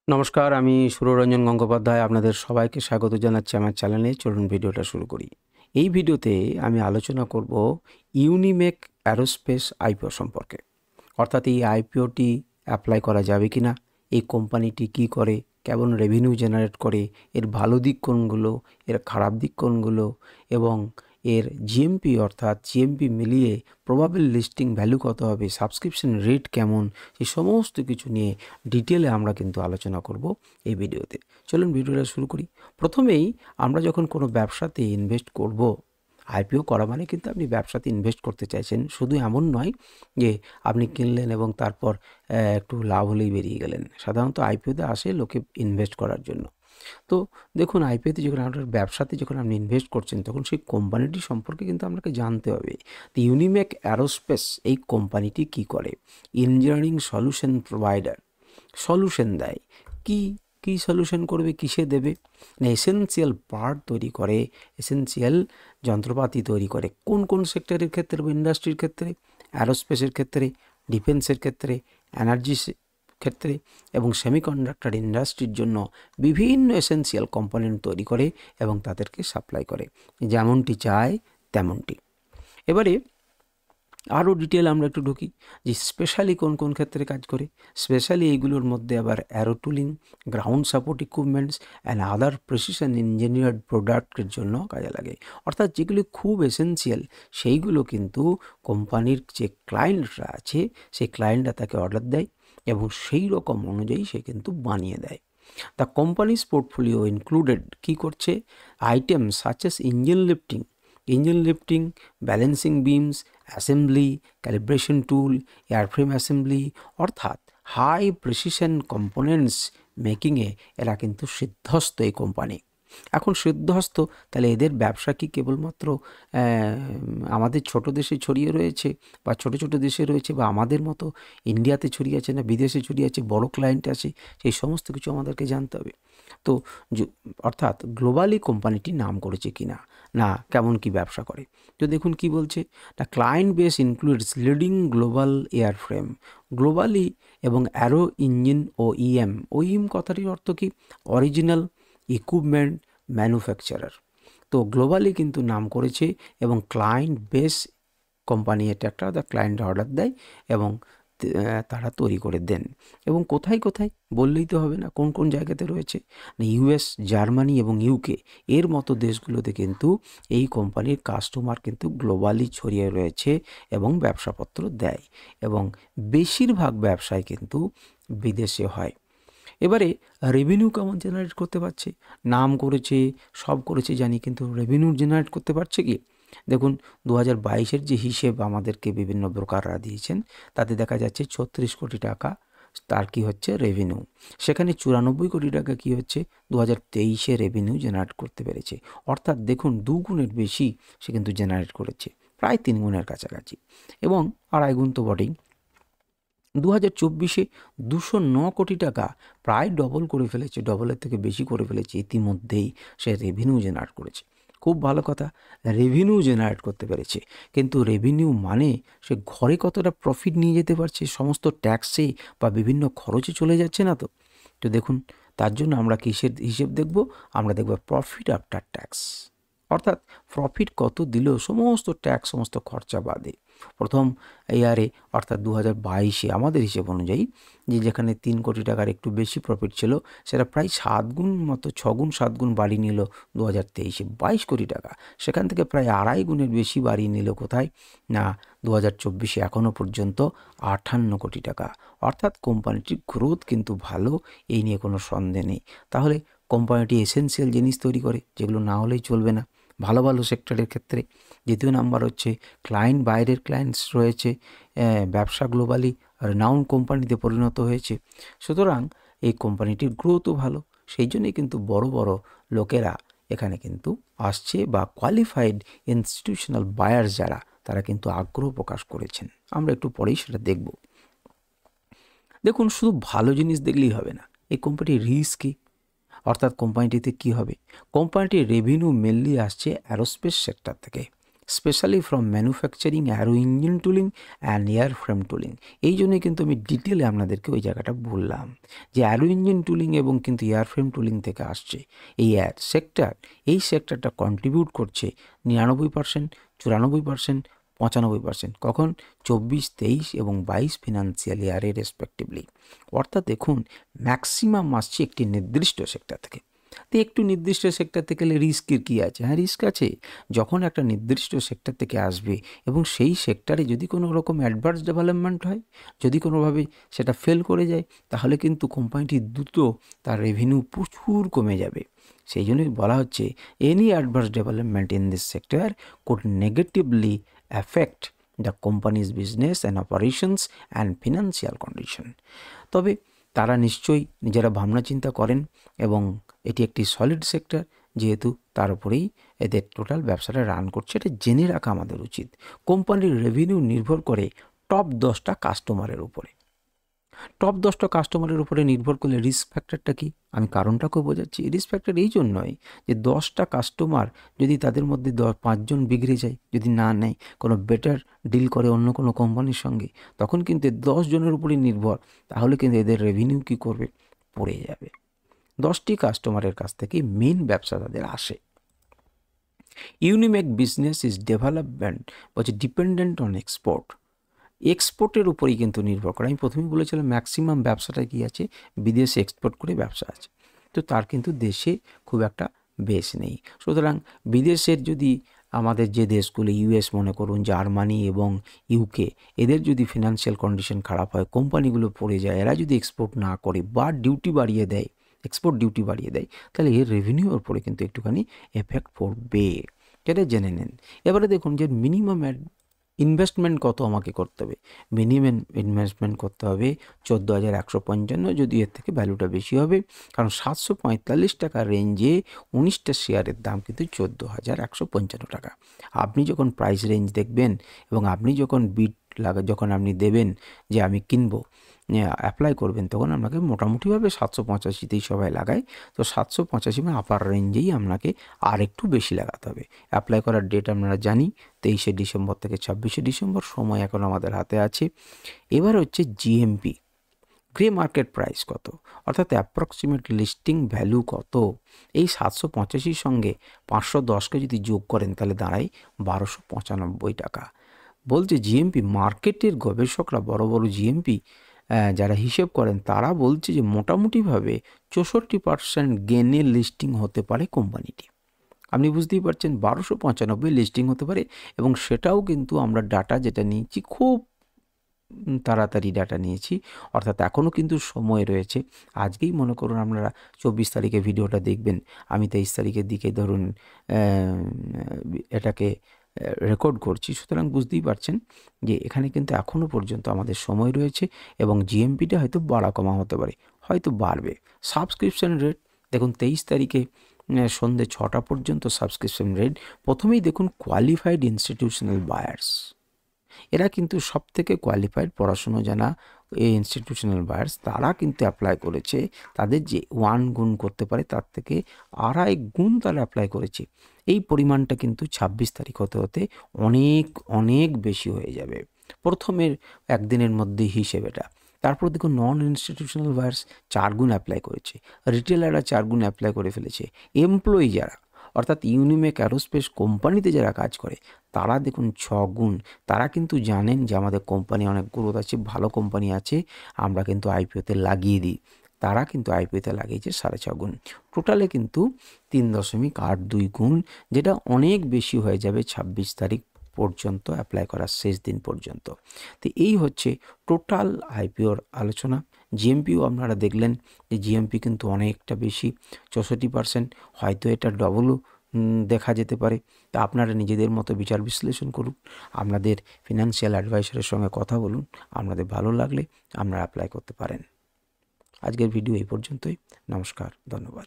নমস্কার, আমি সুররঞ্জন গঙ্গোপাধ্যায় আপনাদের সবাইকে স্বাগত জানাচ্ছি আমার চ্যানেলে। চলুন ভিডিওটা শুরু করি। এই ভিডিওতে আমি আলোচনা করব ইউনিমেক অ্যারোস্পেস আইপিও সম্পর্কে। অর্থাৎ এই আইপিওটি অ্যাপ্লাই করা যাবে কি না, এই কোম্পানিটি কি করে, কেমন রেভিনিউ জেনারেট করে, এর ভালো দিক কোনগুলো, এর খারাপ দিক কোনগুলো, এবং এর জিএমপি অর্থাৎ জিএমপি মিলিয়ে প্রবাবল লিস্টিং ভ্যালু কত হবে, সাবস্ক্রিপশন রেট কেমন, এই সমস্ত কিছু নিয়ে ডিটেলে আমরা কিন্তু আলোচনা করব এই ভিডিওতে। চলুন ভিডিওটা শুরু করি। প্রথমেই আমরা যখন কোনো ব্যবসাতে ইনভেস্ট করব, আইপিও করা মানে কিন্তু আপনি ব্যবসাতে ইনভেস্ট করতে চাইছেন, শুধু এমন নয় যে আপনি কিনলেন এবং তারপর একটু লাভ হলেই বেরিয়ে গেলেন। সাধারণত আইপিওতে আসে লোকে ইনভেস্ট করার জন্য। তো দেখুন, আইপিওতে যখন আপনার ব্যবসাতে যখন আপনি ইনভেস্ট করছেন, তখন সেই কোম্পানিটি সম্পর্কে কিন্তু আপনাকে জানতে হবে। তো ইউনিমেক অ্যারোস্পেস এই কোম্পানিটি কি করে? ইঞ্জিনিয়ারিং সলিউশন প্রোভাইডার, সলিউশন দেয়। কি কি সলিউশন করবে, কিসে দেবে? না, এসেনশিয়াল পার্ট তৈরি করে, এসেনশিয়াল যন্ত্রপাতি তৈরি করে। কোন কোন সেক্টরের ক্ষেত্রে? ইন্ডাস্ট্রির ক্ষেত্রে, অ্যারোস্পেসের ক্ষেত্রে, ডিফেন্সের ক্ষেত্রে, এনার্জি ক্ষেত্রে এবং সেমিকন্ডাক্টর ইন্ডাস্ট্রির জন্য বিভিন্ন এসেনশিয়াল কম্পোনেন্ট তৈরি করে এবং তাদেরকে সাপ্লাই করে, যেমনটি চায় তেমনটি। এবারে আরও ডিটেল আমরা একটু ঢুকি যে স্পেশালি কোন কোন ক্ষেত্রে কাজ করে। স্পেশালি এইগুলোর মধ্যে আবার arrow tooling, ground support equipments and other precision engineered প্রোডাক্টের জন্য কাজে লাগে। অর্থাৎ যেগুলি খুব এসেনশিয়াল সেইগুলো কিন্তু কোম্পানির যে ক্লায়েন্টরা আছে সেই ক্লায়েন্টরা তাকে অর্ডার দেয় এবং সেই রকম অনুযায়ী সে কিন্তু বানিয়ে দেয়। দ্য কোম্পানিজ পোর্টফোলিও ইনক্লুডেড কী করছে? Item such as engine lifting, balancing beams, assembly, calibration tool, airframe assembly, অর্থাৎ হাই প্রেসিশন কম্পোনেন্টস মেকিংয়ে এরা কিন্তু সিদ্ধস্ত এই কোম্পানি। এখন সিদ্ধহস্ত, তাহলে এদের ব্যবসা কি কেবলমাত্র আমাদের ছোট দেশে ছড়িয়ে রয়েছে বা ছোট ছোট দেশে রয়েছে বা আমাদের মতো ইন্ডিয়াতে ছড়িয়ে আছে, না বিদেশে ছড়িয়ে আছে, বড় ক্লায়েন্ট আছে? সেই সমস্ত কিছু আমাদেরকে জানতে হবে। তো অর্থাৎ গ্লোবালি কোম্পানিটির নাম করেছে কি না, না কেমন কি ব্যবসা করে। তো দেখুন কি বলছে, না client base includes leading global airframe, globally এবং অ্যারো ইঞ্জিন ও ইএম কথাটির অর্থ কি? Original equipment manufacturer. তো গ্লোবালি কিন্তু নাম করেছে এবং ক্লায়েন্ট বেস কোম্পানি, এটা একটা ক্লায়েন্ট অর্ডার দেয় এবং তারা তৈরি করে দেন। এবং কোথায় কোথায় বললেই তো হবে না, কোন কোন জায়গাতে রয়েছে? না ইউএস, জার্মানি এবং ইউকে এর মতো দেশগুলোতে কিন্তু এই কোম্পানির কাস্টমার কিন্তু গ্লোবালি ছড়িয়ে রয়েছে এবং ব্যবসাপত্র দেয় এবং বেশিরভাগ ব্যবসায় কিন্তু বিদেশে হয়। এবারে রেভিনিউ কেমন জেনারেট করতে পারছে? নাম করেছে, সব করেছে জানি, কিন্তু রেভিনিউ জেনারেট করতে পারছে কি? দেখুন 2022-এর যে হিসেব আমাদেরকে বিভিন্ন ব্রোকাররা দিয়েছেন, তাতে দেখা যাচ্ছে 36 কোটি টাকা তার কি হচ্ছে রেভিনিউ। সেখানে 94 কোটি টাকা কি হচ্ছে 2023-এ রেভিনিউ জেনারেট করতে পেরেছে। অর্থাৎ দেখুন 2 গুণের বেশি সে কিন্তু জেনারেট করেছে, প্রায় 3 গুণের কাছাকাছি, এবং 2.5 গুণ তো বটেই। 2024-এ 209 কোটি টাকা, প্রায় ডবল করে ফেলেছে, ডবলের থেকে বেশি করে ফেলেছে ইতিমধ্যেই সে রেভিনিউ জেনারেট করেছে। খুব ভালো কথা, রেভিনিউ জেনারেট করতে পেরেছে, কিন্তু রেভিনিউ মানে সে ঘরে কতটা প্রফিট নিয়ে যেতে পারছে? সমস্ত ট্যাক্সে বা বিভিন্ন খরচে চলে যাচ্ছে না তো? তো দেখুন, তার জন্য আমরা কিসের হিসেব দেখব? আমরা দেখব প্রফিট আফটার ট্যাক্স, অর্থাৎ প্রফিট কত দিল সমস্ত ট্যাক্স, সমস্ত খরচা বাদে। প্রথম ইয়ারে অর্থাৎ 2022-এ আমাদের হিসেব অনুযায়ী যেখানে 3 কোটি টাকার একটু বেশি প্রফিট ছিল, সেটা প্রায় 7 গুণ মতো, 6 গুণ 7 গুণ বাড়িয়ে নিল 2023-এ 22 কোটি টাকা। সেখান থেকে প্রায় 2.5 গুণের বেশি বাড়িয়ে নিল কোথায়? না 2024-এ এখনও পর্যন্ত 58 কোটি টাকা। অর্থাৎ কোম্পানিটির গ্রোথ কিন্তু ভালো, এই নিয়ে কোনো সন্দেহ নেই। তাহলে কোম্পানিটি এসেনশিয়াল জিনিস তৈরি করে, যেগুলো না হলেই চলবে না ভালো ভালো সেক্টরের ক্ষেত্রে। দ্বিতীয় নাম্বার হচ্ছে ক্লায়েন্ট, বাইরের ক্লায়েন্টস রয়েছে, ব্যবসা গ্লোবালি রেনাউন্ড কোম্পানিতে পরিণত হয়েছে। সুতরাং এই কোম্পানিটির গ্রোথও ভালো, সেই জন্যই কিন্তু বড় বড় লোকেরা এখানে কিন্তু আসছে, বা কোয়ালিফাইড ইনস্টিটিউশনাল বায়ার্স যারা, তারা কিন্তু আগ্রহ প্রকাশ করেছেন। আমরা একটু পরেই সেটা দেখব। দেখুন, শুধু ভালো জিনিস দেখলেই হবে না, এই কোম্পানির রিস্ক কী, অর্থাৎ কোম্পানিটিতে কি হবে। কোম্পানিটির রেভিনিউ মেনলি আসছে অ্যারোস্পেস সেক্টর থেকে, specially from manufacturing arrow engine tooling and air frame tooling. এই জন্যই কিন্তু আমি ডিটেলে আপনাদেরকে ওই জায়গাটা বললাম যে অ্যারো ইঞ্জিন টুলিং এবং কিন্তু এয়ার ফ্রেম টুলিং থেকে আসছে এই এই সেক্টরটা কন্ট্রিবিউট করছে 99%, 94%, 95%। কখন? 24, 23 এবং 22 ফিনান্সিয়াল ইয়ারে রেসপেক্টিভলি। অর্থাৎ দেখুন ম্যাক্সিমাম আসছে একটি নির্দিষ্ট সেক্টর থেকে। তো একটু নির্দিষ্ট সেক্টর থেকে গেলে রিস্কের কী আছে? হ্যাঁ, রিস্ক আছে। যখন একটা নির্দিষ্ট সেক্টর থেকে আসবে এবং সেই সেক্টরে যদি কোনো রকম অ্যাডভার্স ডেভেলপমেন্ট হয়, যদি কোনোভাবে সেটা ফেল করে যায়, তাহলে কিন্তু কোম্পানিটি দ্রুত তার রেভিনিউ প্রচুর কমে যাবে। সেই জন্যই বলা হচ্ছে any adverse development in this sector could negatively affect the companies business and operations and financial condition. তবে তারা নিশ্চয়ই নিজেরা ভাবনা চিন্তা করেন এবং এটি একটি সলিড সেক্টর, যেহেতু তার উপরেই এদের টোটাল ব্যবসাটা রান করছে। এটা জেনে রাখা আমাদের উচিত। কোম্পানির রেভিনিউ নির্ভর করে টপ 10টা কাস্টমারের উপরে। টপ 10টা কাস্টমারের উপরে নির্ভর করলে রিস্ক ফ্যাক্টরটা কি? আমি কারণটাকেও বোঝাচ্ছি। রিস্ক ফ্যাক্টর এই জন্যই যে 10টা কাস্টমার যদি তাদের মধ্যে 5 জন বিগড়ে যায়, যদি না নেয়, কোনো বেটার ডিল করে অন্য কোনো কোম্পানির সঙ্গে, তখন কিন্তু 10 জনের উপরেই নির্ভর, তাহলে কিন্তু এদের রেভিনিউ কী করবে? পড়ে যাবে। 10টি কাস্টমারের কাছ থেকে মেন ব্যবসা তাদের আসে। ইউনিমেক বিজনেস ইজ ডেভেলপমেন্ট হচ্ছে ডিপেন্ডেন্ট অন এক্সপোর্ট। এক্সপোর্টের উপরেই কিন্তু নির্ভর করে। আমি প্রথমেই বলেছিলাম ম্যাক্সিমাম ব্যবসাটা কী আছে? বিদেশে এক্সপোর্ট করে ব্যবসা আছে। তো তার কিন্তু দেশে খুব একটা বেস নেই। সুতরাং বিদেশের যদি আমাদের যে দেশগুলো ইউএস মনে করুন, জার্মানি এবং ইউকে, এদের যদি ফিনান্সিয়াল কন্ডিশন খারাপ হয়, কোম্পানিগুলো পড়ে যায়, এরা যদি এক্সপোর্ট না করে বা ডিউটি বাড়িয়ে দেয়, এক্সপোর্ট ডিউটি বাড়িয়ে দেয়, তাহলে এর রেভিনিউর উপরে কিন্তু একটুখানি এফেক্ট পড়বে। সেটা জেনে নেন। এবারে দেখুন যে মিনিমাম ইনভেস্টমেন্ট কত আমাকে করতে হবে। মিনিমাম ইনভেস্টমেন্ট করতে হবে 14,155, যদি এর থেকে ভ্যালুটা বেশি হবে, কারণ 745 টাকার রেঞ্জে 19টা শেয়ারের দাম কিন্তু 14,155 টাকা। আপনি যখন প্রাইস রেঞ্জ দেখবেন এবং আপনি যখন যখন আপনি দেবেন যে আমি কিনবো, অ্যাপ্লাই করবেন, তখন আপনাকে মোটামুটিভাবে 785তেই সবাই লাগায়। তো 785 আপার রেঞ্জেই আপনাকে আর একটু বেশি লাগাতে হবে। অ্যাপ্লাই করার ডেট আপনারা জানি 23শে ডিসেম্বর থেকে 26শে ডিসেম্বর, সময় এখন আমাদের হাতে আছে। এবার হচ্ছে জিএমপি, গ্রে মার্কেট প্রাইস কত, অর্থাৎ অ্যাপ্রক্সিমেট লিস্টিং ভ্যালু কত। এই 785 সঙ্গে 510কে যদি যোগ করেন তাহলে দাঁড়ায় 1295 টাকা। বলছে জিএমপি, মার্কেটের গবেষকরা বড় বড় জিএমপি যারা হিসেব করেন তারা বলছে যে মোটামুটিভাবে 64% গেনে লিস্টিং হতে পারে কোম্পানিটি। আপনি বুঝতেই পারছেন 1295 লিস্টিং হতে পারে, এবং সেটাও কিন্তু আমরা ডাটা যেটা নিয়েছি খুব তাড়াতাড়ি ডাটা নিয়েছি, অর্থাৎ এখনও কিন্তু সময় রয়েছে। আজকেই মনে করুন আপনারা 24 তারিখে ভিডিওটা দেখবেন, আমি 23 তারিখের দিকে ধরুন এটাকে রেকর্ড করছি। সুতরাং বুঝতেই পারছেন যে এখানে কিন্তু এখনও পর্যন্ত আমাদের সময় রয়েছে, এবং জিএমপিটা হয়তো বাড়া কমা হতে পারে, হয়তো বাড়বে। সাবস্ক্রিপশন রেট দেখুন 23 তারিখে সন্ধ্যে 6টা পর্যন্ত সাবস্ক্রিপশন রেট। প্রথমেই দেখুন কোয়ালিফাইড ইনস্টিটিউশনাল বায়ার্স, এরা কিন্তু সব থেকে কোয়ালিফাইড, পড়াশুনো জানা এই ইনস্টিটিউশনাল বায়ার্স, তারা কিন্তু অ্যাপ্লাই করেছে। তাদের যে 1 গুণ করতে পারে তার থেকে 2.5 গুণ তারা অ্যাপ্লাই করেছে। এই পরিমাণটা কিন্তু 26 তারিখ হতে হতে অনেক অনেক বেশি হয়ে যাবে। প্রথমের একদিনের মধ্যে হিসেব এটা। তারপর দেখুন নন ইনস্টিটিউশনাল বায়ার্স 4 গুণ অ্যাপ্লাই করেছে, রিটেলাররা 4 গুণ অ্যাপ্লাই করে ফেলেছে, এমপ্লয়ি যারা অর্থাৎ ইউনিমেক অ্যারোস্পেস কোম্পানিতে যারা কাজ করে তারা দেখুন 6 গুণ। তারা কিন্তু জানেন যে আমাদের কোম্পানি অনেক গ্রোথ আছে, ভালো কোম্পানি আছে, আমরা কিন্তু আইপিওতে লাগিয়ে দিই। তারা কিন্তু আইপিওতে লাগিয়েছে 6.5 গুণ। টোটালে কিন্তু 3.82 গুণ, যেটা অনেক বেশি হয়ে যাবে 26 তারিখ পর্যন্ত অ্যাপ্লাই করার শেষ দিন পর্যন্ত। তো এই হচ্ছে টোটাল আইপিওর আলোচনা। জিএমপিও আপনারা দেখলেন যে জিএমপি কিন্তু অনেকটা বেশি, 64%, হয়তো এটা ডবলও দেখা যেতে পারে। তা আপনারা নিজেদের মতো বিচার বিশ্লেষণ করুন, আপনাদের ফিনান্সিয়াল অ্যাডভাইসারের সঙ্গে কথা বলুন, আপনাদের ভালো লাগলে আপনারা অ্যাপ্লাই করতে পারেন। আজকের ভিডিও এই পর্যন্তই। নমস্কার, ধন্যবাদ।